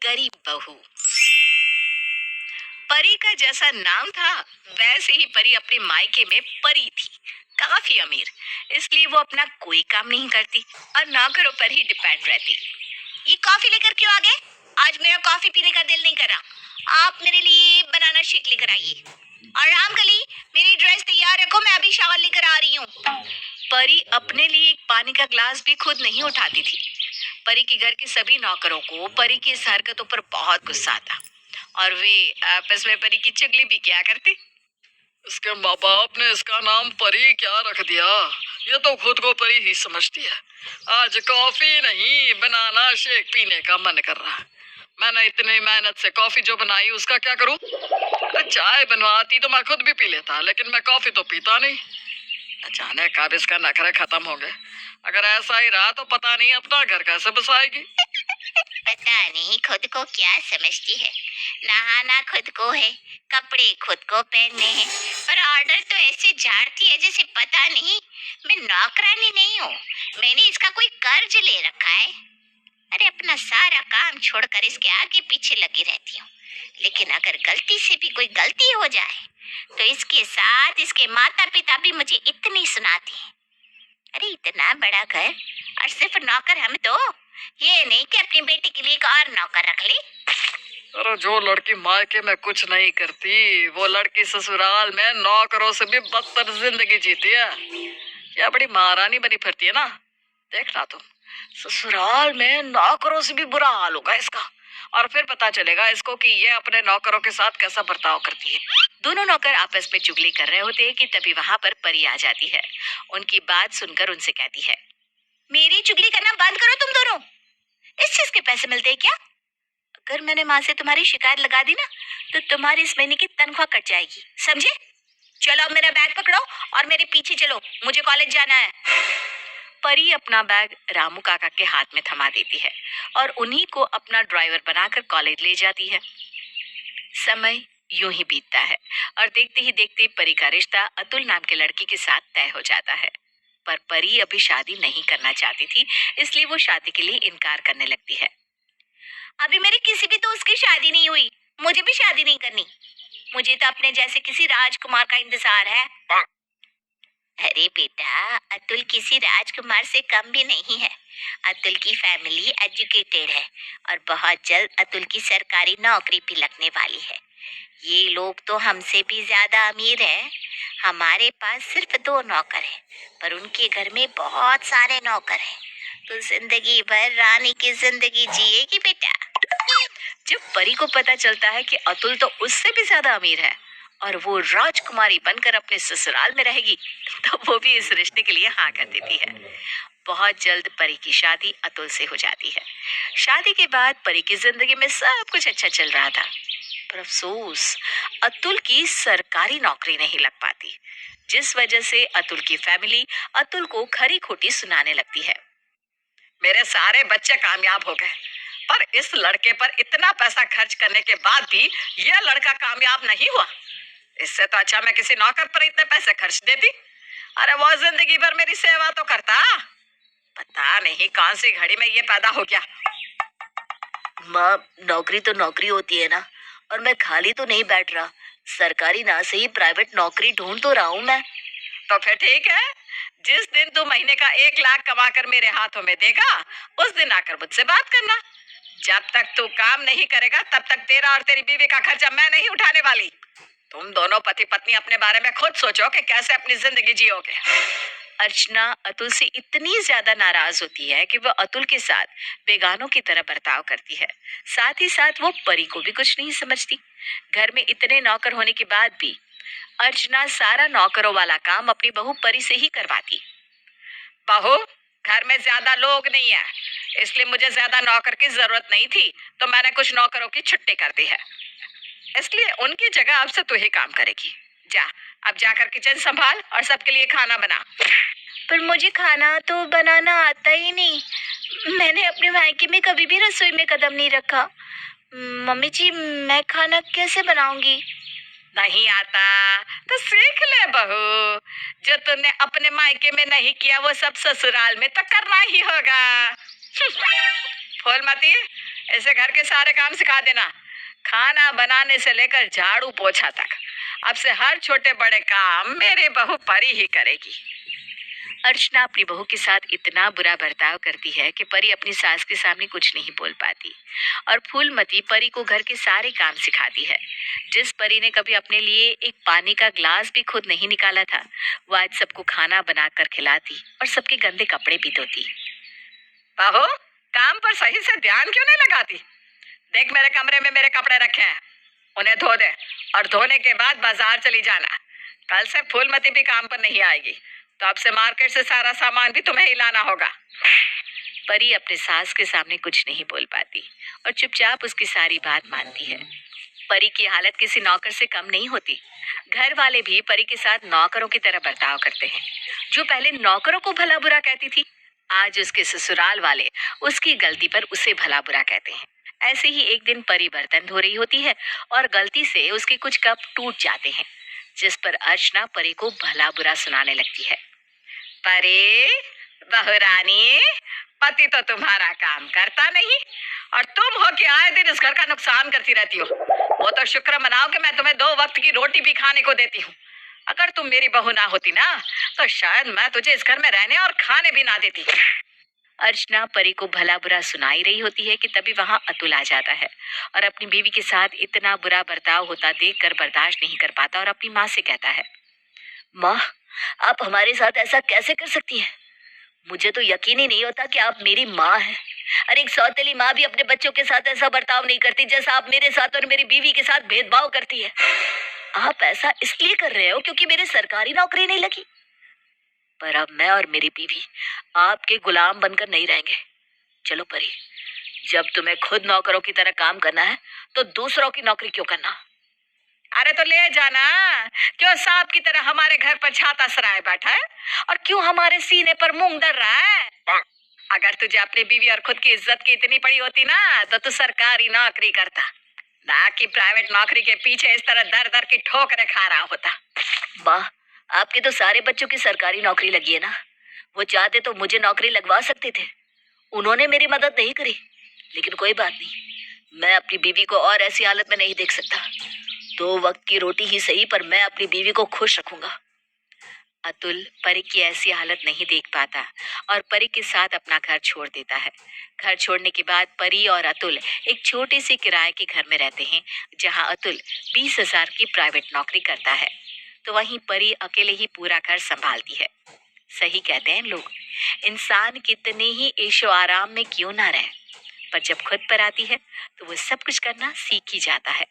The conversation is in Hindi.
गरीब बहू। परी का जैसा नाम था वैसे ही परी अपने मायके में परी थी, काफी अमीर। इसलिए वो अपना कोई काम नहीं करती और नौकरों पर ही डिपेंड रहती। ये कॉफी लेकर क्यों आ गए? आज मेरा कॉफी पीने का दिल नहीं कर रहा। आप मेरे लिए बनाना शेक लेकर आइए। और रामकली, मेरी ड्रेस तैयार रखो, मैं अभी शावर लेकर आ रही हूँ। परी अपने लिए एक पानी का ग्लास भी खुद नहीं उठाती थी। परी के घर के सभी नौकरों को परी की इस हरकतों पर बहुत गुस्सा आता और वे आपस में परी की चुगली भी किया करते। इसके माँ बाप ने इसका नाम परी क्या रख दिया? ये तो खुद को परी ही समझती है। आज कॉफी नहीं, बनाना शेक पीने का मन कर रहा है। मैंने इतनी मेहनत से कॉफी जो बनाई उसका क्या करूं? अरे चाय बनवाती तो मैं खुद भी पी लेता, लेकिन मैं कॉफी तो पीता नहीं। अचानक कब इसका नखरे खत्म हो गए। अगर ऐसा ही रहा तो पता नहीं अपना घर कैसे बसाएगी। पता नहीं खुद को क्या समझती है। नहाना खुद को है, कपड़े खुद को पहनने हैं, पर ऑर्डर तो ऐसे झाड़ती है जैसे पता नहीं मैं नौकरानी नहीं हूँ। मैंने इसका कोई कर्ज ले रखा है। अरे अपना सारा काम छोड़कर इसके आगे पीछे लगी रहती हूँ, लेकिन अगर गलती से भी कोई गलती हो जाए तो इसके साथ इसके माता पिता भी मुझे इतनी सुनाते हैं। अरे इतना बड़ा घर और सिर्फ नौकर हम दो, ये नहीं कि अपनी बेटी के लिए एक और नौकर रख ले। अरे जो लड़की मायके में कुछ नहीं करती वो लड़की ससुराल में नौकरों से भी बदतर जिंदगी जीती है। क्या बड़ी महारानी बनी फिरती है ना। देखना तुम, ससुराल में नौकरों से भी बुरा हाल होगा इसका, और फिर पता चलेगा इसको कि ये अपने नौकरों के साथ कैसा बर्ताव करती है। दोनों नौकर आपस में चुगली कर रहे होते हैं कि तभी वहां पर परी आ जाती है। उनकी बात सुनकर उनसे कहती है, मेरी चुगली करना बंद करो तुम दोनों। इस चीज के पैसे मिलते हैं क्या? अगर मैंने माँ से तुम्हारी शिकायत लगा दी ना तो तुम्हारी इस महीने की तनख्वाह कट जाएगी, समझे? चलो अब मेरा बैग पकड़ो और मेरे पीछे चलो, मुझे कॉलेज जाना है। परी अपना बैग रामू काका के हाथ में थमा देती है और उन्हीं को अपना ड्राइवर बनाकर कॉलेज ले जाती है। समय यूं ही बीतता है और देखते ही देखते परी का रिश्ता अतुल नाम के लड़की के साथ तय हो जाता है। पर परी अभी शादी नहीं करना चाहती थी, इसलिए वो शादी के लिए इनकार करने लगती है। अभी मेरी किसी भी दोस्त की शादी नहीं हुई, मुझे भी शादी नहीं करनी। मुझे तो अपने जैसे किसी राजकुमार का इंतजार है। अरे बेटा, अतुल किसी राजकुमार से कम भी नहीं है। अतुल की फैमिली एजुकेटेड है और बहुत जल्द अतुल की सरकारी नौकरी भी लगने वाली है। ये लोग तो हमसे भी ज्यादा अमीर हैं। हमारे पास सिर्फ 2 नौकर हैं, पर उनके घर में बहुत सारे नौकर हैं। तो जिंदगी भर रानी की जिंदगी जिएगी बेटा। जब परी को पता चलता है कि अतुल तो उससे भी ज्यादा अमीर है और वो राजकुमारी बनकर अपने ससुराल में रहेगी, तो वो भी इस रिश्ते के लिए हाँ कर देती है। बहुत जल्द परी की शादी अतुल से हो जाती है। शादी के बाद परी की जिंदगी में सब कुछ अच्छा चल रहा था, पर अफसोस अतुल की सरकारी नौकरी नहीं लग पाती, जिस वजह से अतुल की फैमिली अतुल को खरी खोटी सुनाने लगती है। मेरे सारे बच्चे कामयाब हो गए, पर इस लड़के पर इतना पैसा खर्च करने के बाद भी यह लड़का कामयाब नहीं हुआ। इससे तो अच्छा मैं किसी नौकर पर इतने पैसे खर्च देती। अरे वो जिंदगी भर मेरी सेवा तो करता। पता नहीं कौन सी घड़ी में ये पैदा हो गया। माँ, नौकरी तो नौकरी होती है ना, और मैं खाली तो नहीं बैठ रहा। सरकारी ना सही प्राइवेट नौकरी ढूंढ तो रहा हूँ मैं। तो फिर ठीक है, जिस दिन तू महीने का 1 लाख कमा कर मेरे हाथों में देगा उस दिन आकर मुझसे बात करना। जब तक तू काम नहीं करेगा तब तक तेरा और तेरी बीवी का खर्चा मैं नहीं उठाने वाली। तुम दोनों पति पत्नी अपने बारे में खुद सोचो कि कैसे अपनी जिंदगी जियोगे। अर्चना अतुल से इतनी ज्यादा नाराज होती है कि वह अतुल के साथ बेगानों की तरह बर्ताव करती है। साथ ही साथ वो परी को भी कुछ नहीं समझती। घर में इतने नौकर होने के बाद भी अर्चना सारा नौकरों वाला काम अपनी बहू परी से ही करवाती। बहू, घर में ज्यादा लोग नहीं है, इसलिए मुझे ज्यादा नौकर की जरूरत नहीं थी, तो मैंने कुछ नौकरों की छुट्टी कर दी है। इसलिए उनकी जगह अब से तू ही काम करेगी। जा, अब जाकर किचन संभाल और सबके लिए खाना बना। पर मुझे खाना तो बनाना आता ही नहीं। मैंने अपने मायके में कभी भी रसोई में कदम नहीं रखा। मम्मी जी, मैं खाना कैसे बनाऊंगी? नहीं आता तो सीख ले बहू। जो तूने अपने मायके में नहीं किया वो सब ससुराल में तो करना ही होगा। फूलमती, ऐसे घर के सारे काम सिखा देना, खाना बनाने से लेकर झाड़ू पोछा तक। अब से हर छोटे बड़े काम मेरी बहू परी ही करेगी। अर्चना अपनी बहू के साथ इतना बुरा बर्ताव करती है कि परी अपनी सास के सामने कुछ नहीं बोल पाती और फूलमती परी को घर के सारे काम सिखाती है। जिस परी ने कभी अपने लिए एक पानी का ग्लास भी खुद नहीं निकाला था, वो आज सबको खाना बनाकर खिलाती और सबके गंदे कपड़े भी धोती। बहू, काम पर सही से ध्यान क्यों नहीं लगाती? देख, मेरे कमरे में मेरे कपड़े रखे हैं, उन्हें धो दे और धोने के बाद बाजार चली जाना। कल से फूलमती भी काम पर नहीं आएगी, तो अब से मार्केट से सारा सामान भी तुम्हें ही लाना होगा। परी अपने सास के सामने कुछ नहीं बोल पाती और चुपचाप उसकी सारी बात मानती है। परी की हालत किसी नौकर से कम नहीं होती। घर वाले भी परी के साथ नौकरों की तरह बर्ताव करते हैं। जो पहले नौकरों को भला बुरा कहती थी, आज उसके ससुराल वाले उसकी गलती पर उसे भला बुरा कहते हैं। ऐसे ही एक दिन परी बर्तन धो रही होती है और गलती से उसके कुछ कप टूट जाते हैं, जिस पर अर्चना परी को भला बुरा सुनाने लगती है। परी, बहुरानी, पति तो तुम्हारा काम करता नहीं और तुम हो कि आए दिन इस घर का नुकसान करती रहती हो। वो तो शुक्र मनाओ कि मैं तुम्हें 2 वक्त की रोटी भी खाने को देती हूँ। अगर तुम मेरी बहू ना होती ना, तो शायद मैं तुझे इस घर में रहने और खाने भी ना देती। अर्चना परी को भला बुरा सुनाई रही होती है कि तभी वहां अतुल आ जाता है और अपनी बीवी के साथ इतना बुरा बर्ताव होता देखकर बर्दाश्त नहीं कर पाता और अपनी माँ से कहता है, माँ, आप हमारे साथ ऐसा कैसे कर सकती हैं? मुझे तो यकीन ही नहीं होता कि आप मेरी माँ हैं। अरे एक सौतेली माँ भी अपने बच्चों के साथ ऐसा बर्ताव नहीं करती जैसा आप मेरे साथ और मेरी बीवी के साथ भेदभाव करती है। आप ऐसा इसलिए कर रहे हो क्योंकि मेरी सरकारी नौकरी नहीं लगी, पर अब मैं और मेरी बीवी आपके गुलाम बनकर नहीं रहेंगे। चलो परी, जब तुम्हें खुद नौकरों की तरह काम करना है तो दूसरों की नौकरी क्यों करना? अरे तो ले जाना, क्यों सांप की तरह हमारे घर पर छाता सराय बैठा है और क्यों हमारे सीने पर मूंग दर रहा है? अगर तुझे अपनी बीवी और खुद की इज्जत की इतनी पड़ी होती ना, तो तू सरकारी नौकरी करता, ना कि प्राइवेट नौकरी के पीछे इस तरह दर दर की ठोकरें खा रहा होता। वाह, आपके तो सारे बच्चों की सरकारी नौकरी लगी है ना। वो चाहते तो मुझे नौकरी लगवा सकते थे। उन्होंने मेरी मदद नहीं करी, लेकिन कोई बात नहीं, मैं अपनी बीवी को और ऐसी हालत में नहीं देख सकता। 2 वक्त की रोटी ही सही, पर मैं अपनी बीवी को खुश रखूंगा। अतुल परी की ऐसी हालत नहीं देख पाता और परी के साथ अपना घर छोड़ देता है। घर छोड़ने के बाद परी और अतुल एक छोटे से किराए के घर में रहते हैं, जहां अतुल 20,000 की प्राइवेट नौकरी करता है, तो वहीं परी अकेले ही पूरा घर संभालती है। सही कहते हैं लोग, इंसान कितने ही ऐशो आराम में क्यों ना रहे, पर जब खुद पर आती है तो वो सब कुछ करना सीख ही जाता है।